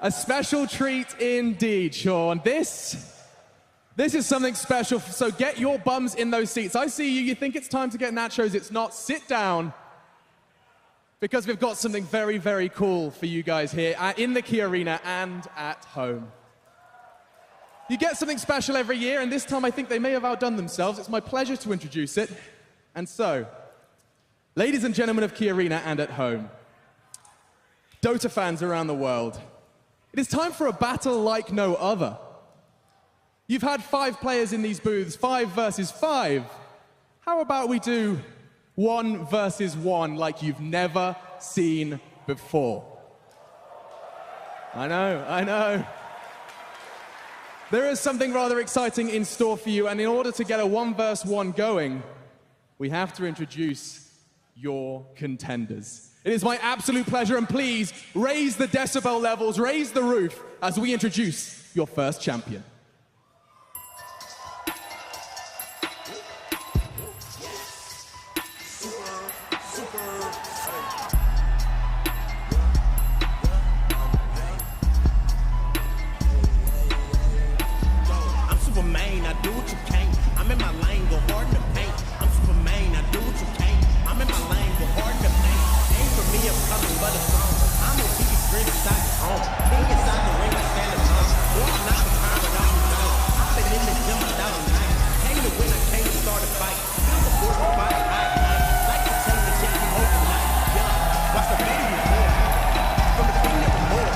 A special treat indeed, Sean. This is something special, so get your bums in those seats. I see you, you think it's time to get nachos, it's not. Sit down, because we've got something very, very cool for you guys here in the Key Arena and at home. You get something special every year, and this time I think they may have outdone themselves. It's my pleasure to introduce it. And so, ladies and gentlemen of Key Arena and at home, Dota fans around the world, it is time for a battle like no other. You've had 5 players in these booths, 5 versus 5. How about we do 1 versus 1 like you've never seen before? I know. There is something rather exciting in store for you, and in order to get a 1 versus 1 going, we have to introduce your contenders. It is my absolute pleasure, and please raise the decibel levels, raise the roof as we introduce your first champion. I'm Superman, I do what you can't. I'm in my lane, go hard in the paint. I'm Superman, I do what you can't. I'm in my lane, go hard in the paint. Aim for me, I'm coming but a song. I'm a TV screen inside the home. King inside the ring, I stand alone. Boy, I'm not the time, but I'm done. I've been in the gym without a night. Came to win, I came to start a fight. Feel the force of fire, I ignite. Like to tell the chick you hold tonight. Yeah, watch the baby report. From the king of the more.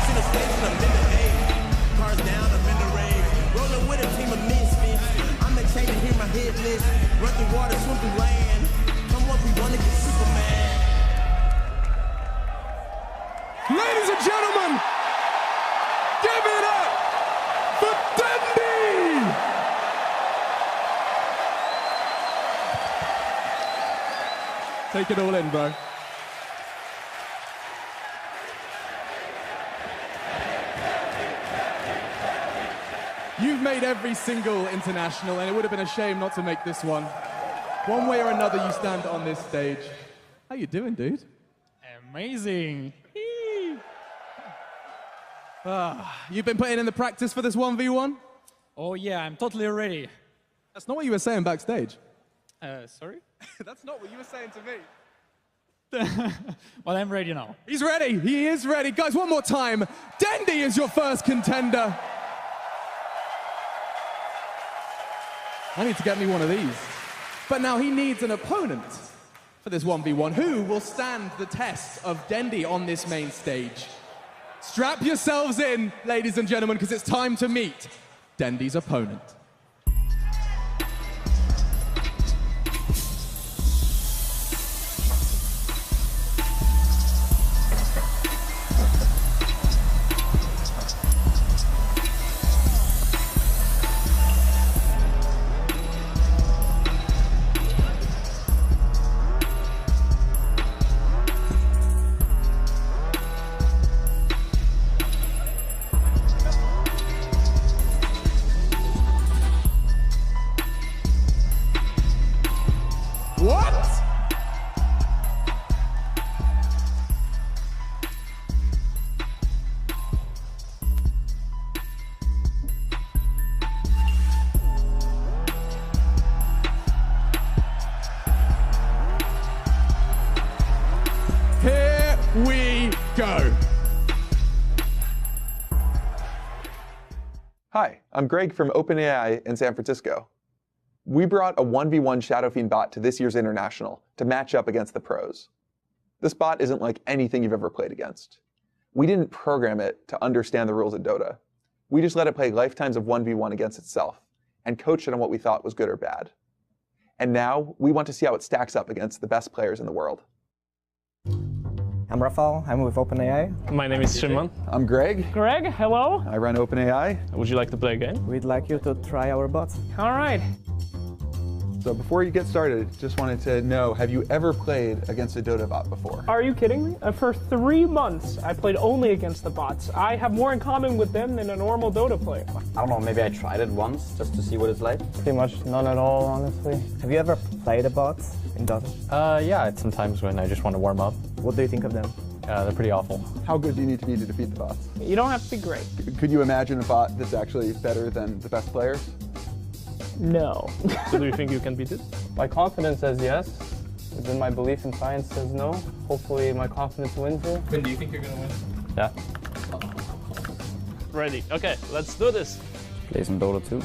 See the stage when I'm in the age. Cars down, I'm in the rage. Rolling with a team of misfits. I'm the chain to hear my hit list. Run through water, swim through land. Come what we wanna get Superman. Ladies and gentlemen, give it up for Dendi! Take it all in, bro. You've made every single international, and it would have been a shame not to make this one. One way or another, you stand on this stage. How you doing, dude? Amazing. You've been putting in the practice for this 1v1? Oh yeah, I'm totally ready. That's not what you were saying backstage. Sorry? That's not what you were saying to me. Well, I'm ready now. He's ready. He is ready. Guys, one more time. Dendi is your first contender. I need to get me one of these. But now he needs an opponent for this 1v1. Who will stand the test of Dendi on this main stage? Strap yourselves in, ladies and gentlemen, because it's time to meet Dendi's opponent. We go. Hi, I'm Greg from OpenAI in San Francisco. We brought a 1v1 Shadow Fiend bot to this year's International to match up against the pros. This bot isn't like anything you've ever played against. We didn't program it to understand the rules of Dota. We just let it play lifetimes of 1v1 against itself and coached it on what we thought was good or bad. And now we want to see how it stacks up against the best players in the world. I'm Rafael, I'm with OpenAI. My name is Shimon. I'm Greg. Greg, hello. I run OpenAI. Would you like to play a game? We'd like you to try our bots. All right. So before you get started, just wanted to know, have you ever played against a Dota bot before? Are you kidding me? For 3 months, I played only against the bots. I have more in common with them than a normal Dota player. I don't know, maybe I tried it once just to see what it's like. Pretty much none at all, honestly. Have you ever played a bot in Dota? Yeah, sometimes when I just want to warm up. What do you think of them? They're pretty awful. How good do you need to be to defeat the bots? You don't have to be great. Could you imagine a bot that's actually better than the best players? No. So do you think you can beat it? My confidence says yes, but then my belief in science says no. Hopefully my confidence wins here. When do you think you're gonna win? Yeah. Ready. Okay, let's do this. Play some Dota 2.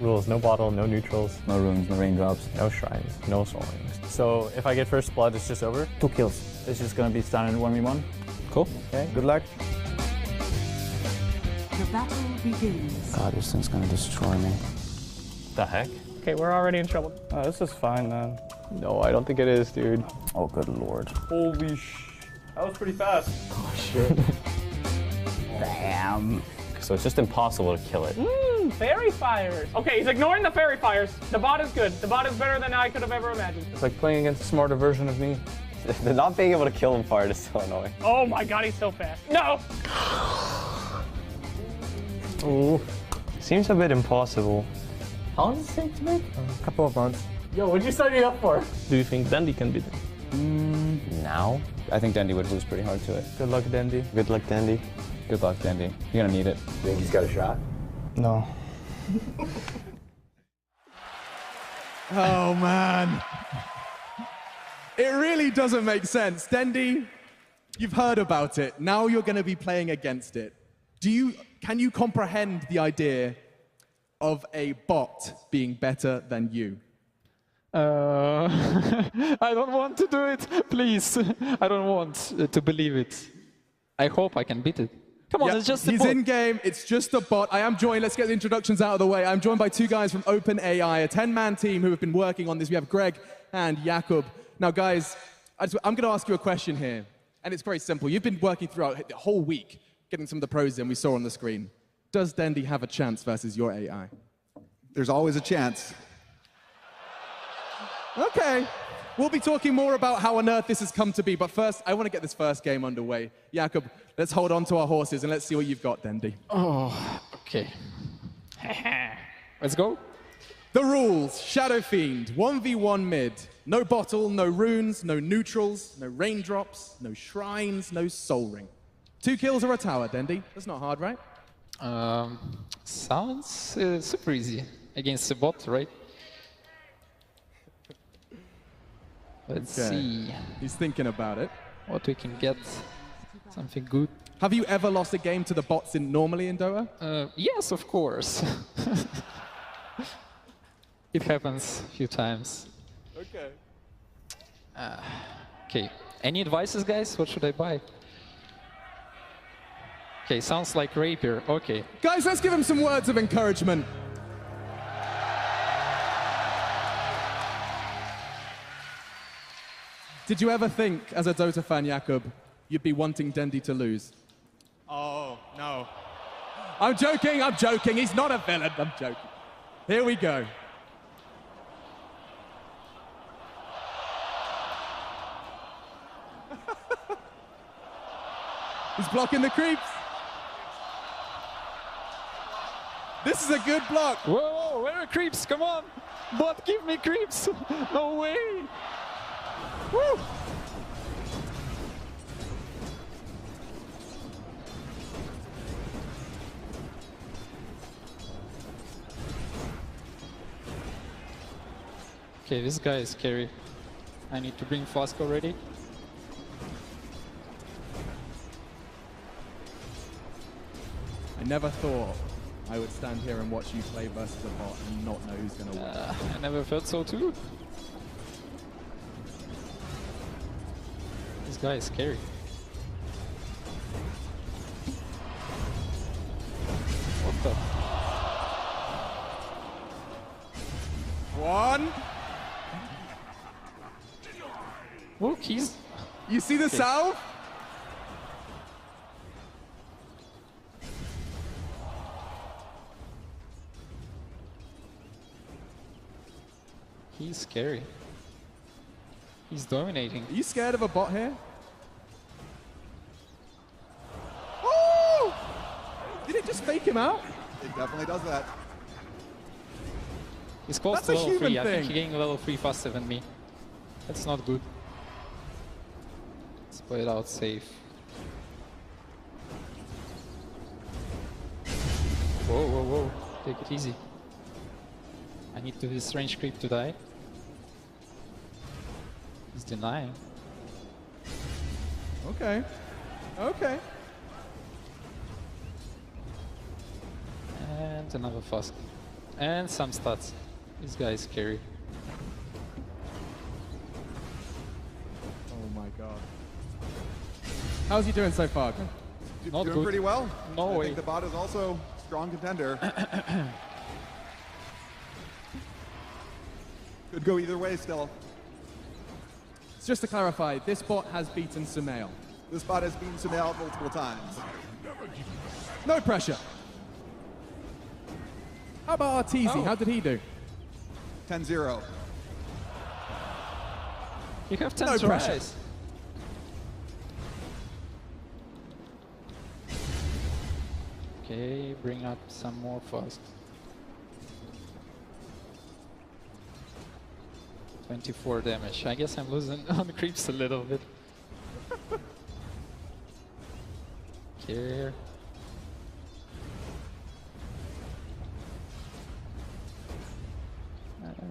Rules, no bottle, no neutrals, No runes, no raindrops. no shrines, no soul rings. So if I get first blood, it's just over? 2 kills. It's just gonna be standard 1v1. Cool. Okay, good luck. The battle begins. God, this thing's gonna destroy me. The heck? Okay, we're already in trouble. Oh, this is fine, man. No, I don't think it is, dude. Oh, good lord. Holy sh... That was pretty fast. Oh, shit. Damn. So it's just impossible to kill it. Fairy fires. Okay, he's ignoring the fairy fires. The bot is good. The bot is better than I could have ever imagined. It's like playing against a smarter version of me. The not being able to kill him fired is so annoying. Oh my god, he's so fast. No! Ooh. Seems a bit impossible. How long does it take to make? A couple of months. Yo, what'd you sign me up for? Do you think Dandy can beat it? Now? I think Dandy would lose pretty hard to it. Good luck, Dandy. Good luck, Dandy. Good luck, Dandy. You're gonna need it. Think he's got a shot? No. Oh, man. It really doesn't make sense. Dendi, you've heard about it. Now you're going to be playing against it. Can you comprehend the idea of a bot being better than you? I don't want to do it, please. I don't want to believe it. I hope I can beat it. Come on, Yeah, it's just a he's bot. in game. It's just a bot. I am joined. Let's get the introductions out of the way. I'm joined by 2 guys from OpenAI, a 10-man team who have been working on this. We have Greg and Jakub. Now, guys, I'm going to ask you a question here, and it's very simple. You've been working throughout the whole week, getting some of the pros in we saw on the screen. Does Dendi have a chance versus your AI? There's always a chance. Okay. We'll be talking more about how on earth this has come to be, but first, I want to get this first game underway. Jakub, let's hold on to our horses and let's see what you've got, Dendi. Oh, okay. Let's go. The rules, Shadow Fiend, 1v1 mid. No bottle, no runes, no neutrals, no raindrops, no shrines, no soul ring. 2 kills or a tower, Dendi. That's not hard, right? Sounds super easy against the bot, right? Let's see He's thinking about it. what we can get. Something good. Have you ever lost a game to the bots normally in Dota? Yes, of course. It happens a few times. Okay. Okay, any advices, guys? What should I buy? Okay, sounds like rapier. Okay. Guys, let's give him some words of encouragement. Did you ever think, as a Dota fan, Jakub, you'd be wanting Dendi to lose? Oh, no. I'm joking. He's not a villain. I'm joking. Here we go. He's blocking the creeps. This is a good block. Whoa, where are creeps? Come on. Bot, give me creeps. No way. Woo. Okay, this guy is scary. I need to bring Flask already. I never thought I would stand here and watch you play versus a bot and not know who's going to win. I never felt so too. This guy is scary. What the? One. Look, he's... You see the salve? He's scary. He's dominating. Are you scared of a bot here? Oh! Did it just fake him out? It definitely does that. He's close That's to a level human 3. I think thing. he's getting level 3 faster than me. That's not good. Let's play it out safe. Whoa, whoa, whoa. Take it easy. I need to this range creep to die. He's denying. Okay. Okay. And another fast. And some stats. This guy is scary. Oh my god. How's he doing so far? Not Doing good. pretty well. No I way. think the bot is also a strong contender. Could go either way still. Just to clarify, this bot has beaten Sumail. This bot has beaten Sumail multiple times. No pressure. How about Arteezy? Oh. How did he do? 10-0. You have 10 No tries. pressure. Okay, bring up some more fast. 24 damage. I guess I'm losing on creeps a little bit. Care.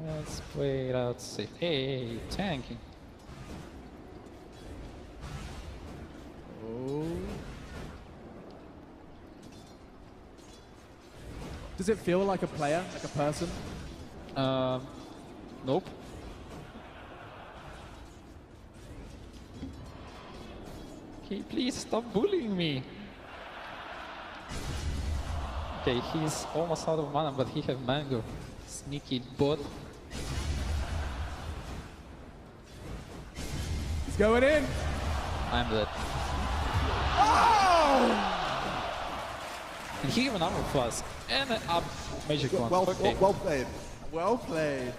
Let's play it out safe. Hey, tanking. Oh. Does it feel like a player, like a person? Nope. Okay, please stop bullying me. Okay, he's almost out of mana, but he have mango. Sneaky bot. He's going in. I'm dead. Oh! And he even armor flask. And an up magic one. Well, Okay. well played. Well played.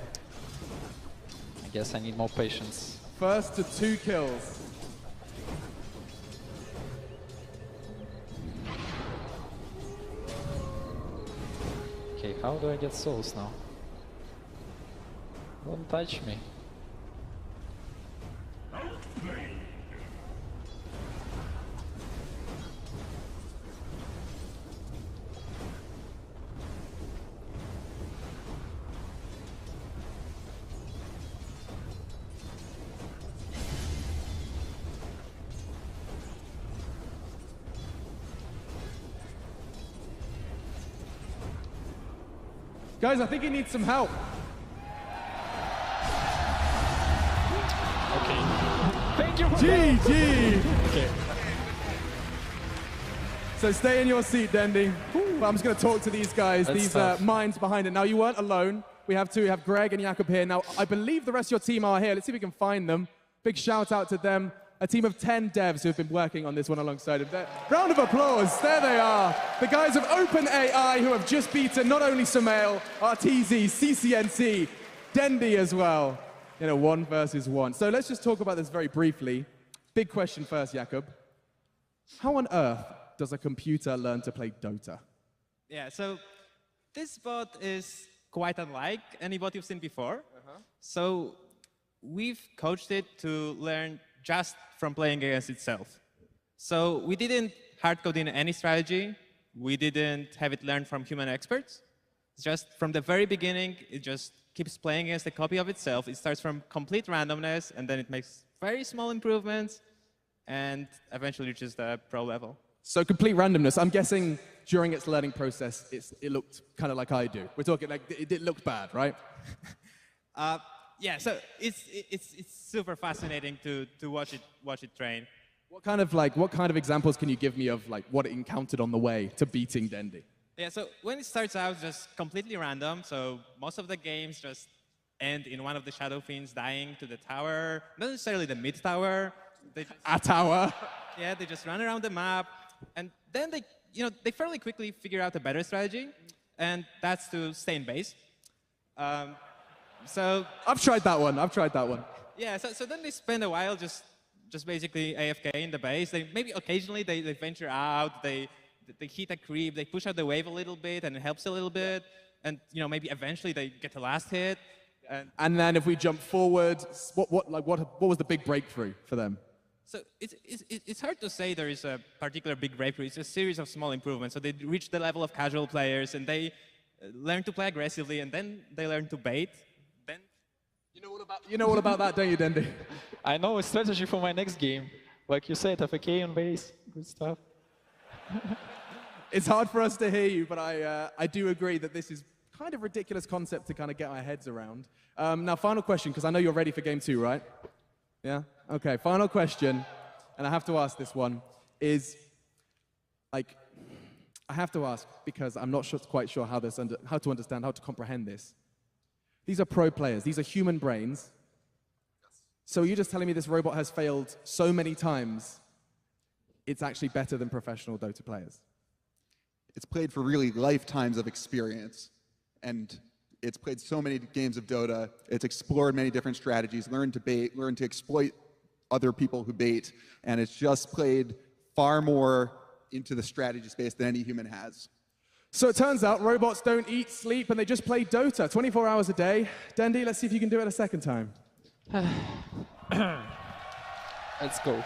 I guess I need more patience. First to 2 kills. Okay, how do I get souls now? Don't touch me. Guys, I think he needs some help. Okay. Thank you for GG! Okay. So stay in your seat, Dendy. But I'm just going to talk to these guys, That's these tough. minds behind it. Now, you weren't alone. We have two. We have Greg and Jakob here. Now, I believe the rest of your team are here. Let's see if we can find them. Big shout out to them. A team of 10 devs who have been working on this one alongside of them. Round of applause. There they are. The guys of OpenAI who have just beaten not only Sumail, Arteezy, CCNC, Dendy as well. In a 1 versus 1. So let's just talk about this very briefly. Big question first, Jakob. How on earth does a computer learn to play Dota? Yeah, so this bot is quite unlike any bot you've seen before. So we've coached it to learn just from playing against itself. So we didn't hard code in any strategy. We didn't have it learn from human experts. It's just from the very beginning, it just keeps playing against a copy of itself. It starts from complete randomness, and then it makes very small improvements, and eventually reaches the pro level. So complete randomness. I'm guessing during its learning process, it looked kind of like I do. We're talking like it looked bad, right? Yeah, so it's super fascinating to watch it train. What kind of examples can you give me of like what it encountered on the way to beating Dendy? Yeah, so when it starts out, just completely random. So most of the games just end in one of the Shadow Fiends dying to the tower, not necessarily the mid tower. They just, A tower. yeah, they just run around the map, and then they fairly quickly figure out a better strategy, and that's to stay in base. So I've tried that one. yeah, so then they spend a while just basically AFK in the base. They maybe occasionally they venture out, they hit a creep, they push out the wave a little bit, and it helps a little bit. And maybe eventually they get the last hit. And then if we jump forward, what was the big breakthrough for them? So it's hard to say there is a particular big breakthrough. It's a series of small improvements. So they reach the level of casual players, and they learn to play aggressively, and then they learn to bait. Then You know all about that, don't you, Dendi? I know a strategy for my next game. Like you said, FAK on base, good stuff. It's hard for us to hear you, but I do agree that this is kind of ridiculous concept to kind of get our heads around. Now, final question, because I know you're ready for game 2, right? Yeah? Okay, final question, and I have to ask this one, is, like, I have to ask, because I'm not quite sure how to understand, how to comprehend this. These are pro players. These are human brains. So you're just telling me this robot has failed so many times, it's actually better than professional Dota players? It's played for really lifetimes of experience. And it's played so many games of Dota. It's explored many different strategies, learned to bait, learned to exploit other people who bait. And it's just played far more into the strategy space than any human has. So it turns out robots don't eat, sleep, and they just play Dota 24 hours a day. Dendi, let's see if you can do it a second time. Let's go.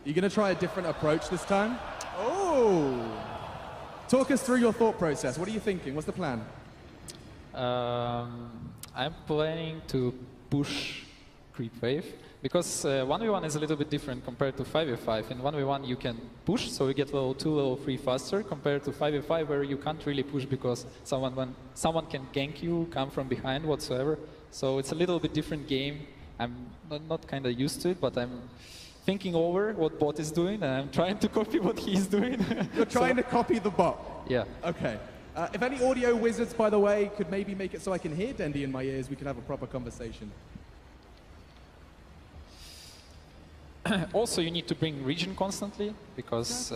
You're going to try a different approach this time? Oh! Talk us through your thought process. What are you thinking? What's the plan? I'm planning to push creep wave, because 1v1 is a little bit different compared to 5v5. In 1v1 you can push, so you get level 2, level 3 faster, compared to 5v5 where you can't really push because someone can gank you, come from behind whatsoever. So it's a little bit different game. I'm not kind of used to it, but I'm thinking over what bot is doing, and I'm trying to copy what he's doing. You're trying to copy the bot? Yeah. Okay. If any audio wizards, by the way, could maybe make it so I can hear Dendi in my ears, we can have a proper conversation. Also, you need to bring region constantly, because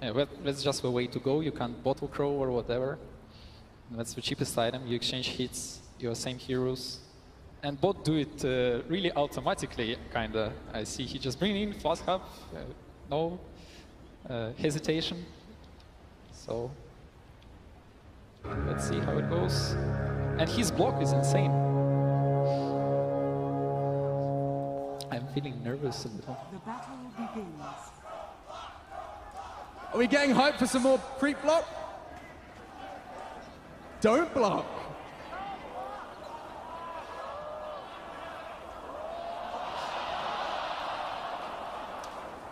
that's just the way to go. You can't bottle crow or whatever. That's the cheapest item. You exchange hits, your same heroes. And bot do it really automatically, kinda. I see he just bring in flask hub, no hesitation. So let's see how it goes. And his block is insane. I'm feeling nervous a little. The battle begins. Are we getting hyped for some more creep block? Don't block.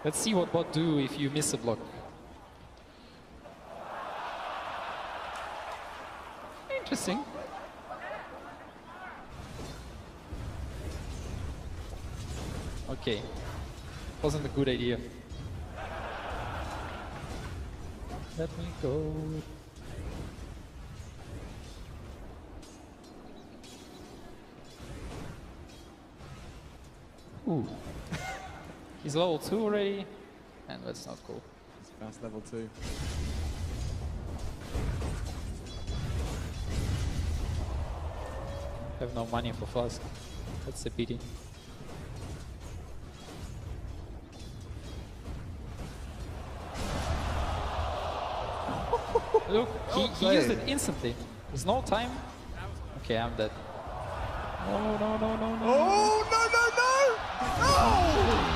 Let's see what bot do if you miss a block. Interesting. Okay. Wasn't a good idea. Let me go. Ooh. He's level 2 already, and that's not cool. He's fast level 2. Have no money for flask. That's a pity. Look, he used it instantly. There's no time. Okay, I'm dead. No, no, no, no, no. Oh, no, no, no! No!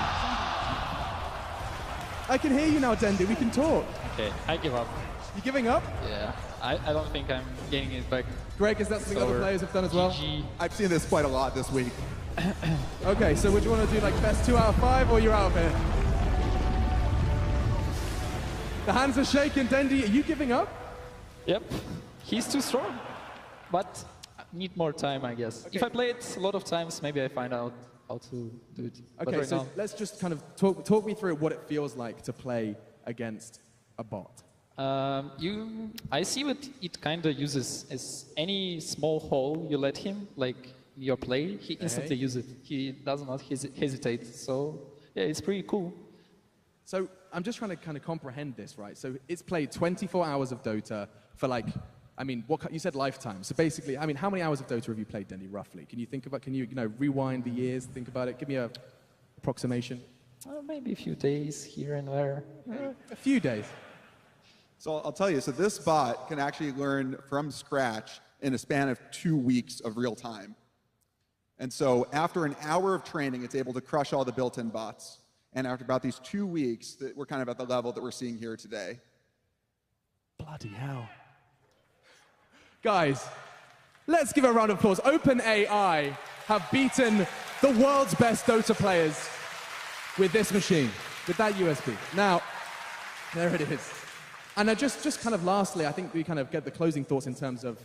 I can hear you now, Dendi. We can talk. Okay, I give up. You giving up? Yeah, I don't think I'm getting it back. Greg, is that something other players have done as well? GG. I've seen this quite a lot this week. Okay, so would you want to do like best 2 out of 5, or you're out of here? The hands are shaking. Dendi, are you giving up? Yep, he's too strong, but I need more time, I guess. Okay. If I play it a lot of times, maybe I find out how to do it. But Okay, right so now, let's just kind of talk me through what it feels like to play against a bot. I see what it kind of uses is any small hole you let him, like your play, he instantly uses it. He does not hesitate. So yeah, it's pretty cool. So I'm just trying to kind of comprehend this, right? So it's played 24 hours of Dota for like, I mean, you said lifetime. So basically, I mean, how many hours of Dota have you played, Dendi, roughly? Can you think about, can you rewind the years, think about it? Give me a approximation. Maybe a few days here and there. A few days. So I'll tell you, so this bot can actually learn from scratch in a span of 2 weeks of real time. And so after an hour of training, it's able to crush all the built-in bots. And after about these 2 weeks, we're kind of at the level that we're seeing here today. Bloody hell. Guys, let's give a round of applause. OpenAI have beaten the world's best Dota players with this machine, with that USB. Now, there it is. And just kind of lastly, I think we kind of get the closing thoughts in terms of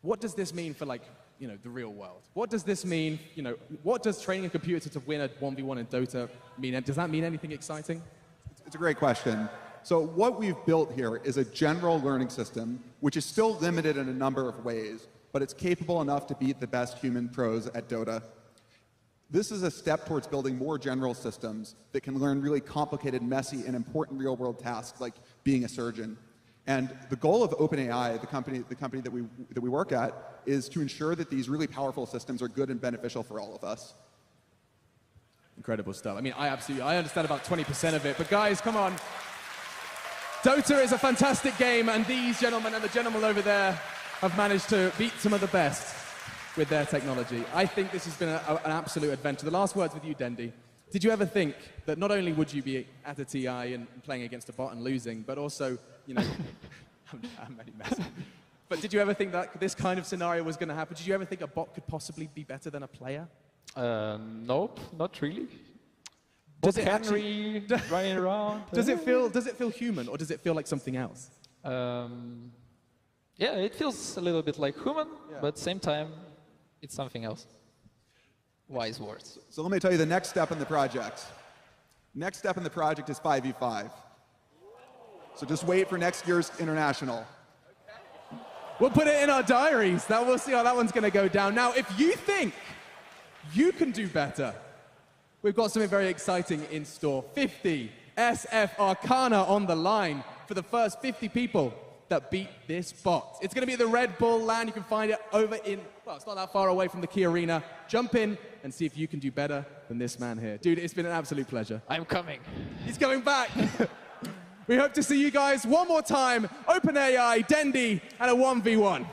what does this mean for, like, you know, the real world? What does this mean, you know, what does training a computer to win a 1v1 in Dota mean? Does that mean anything exciting? It's a great question. So what we've built here is a general learning system, which is still limited in a number of ways, but it's capable enough to beat the best human pros at Dota. This is a step towards building more general systems that can learn really complicated, messy, and important real-world tasks like being a surgeon. And the goal of OpenAI, the company that we work at, is to ensure that these really powerful systems are good and beneficial for all of us. Incredible stuff. I mean, I understand about 20% of it, but guys, come on. Dota is a fantastic game, and these gentlemen and the gentleman over there have managed to beat some of the best with their technology. I think this has been an absolute adventure. The last words with you, Dendi. Did you ever think that not only would you be at a TI and playing against a bot and losing, but also, you know, I'm really messing. But did you ever think that this kind of scenario was going to happen? Did you ever think a bot could possibly be better than a player? Nope, not really. Does it Henry running around? Does it feel human, or does it feel like something else? Yeah, it feels a little bit like human, but at the same time, it's something else. Wise words. So let me tell you the next step in the project. Next step in the project is 5v5. So just wait for next year's international. We'll put it in our diaries. We'll see how that one's going to go down. Now, if you think you can do better, we've got something very exciting in store. 50 SF Arcana on the line for the first 50 people that beat this bot. It's going to be at the Red Bull LAN. You can find it over in, well, it's not that far away from the Key Arena. Jump in and see if you can do better than this man here. Dude, it's been an absolute pleasure. I'm coming. He's coming back. We hope to see you guys one more time. OpenAI, Dendi, and a 1v1.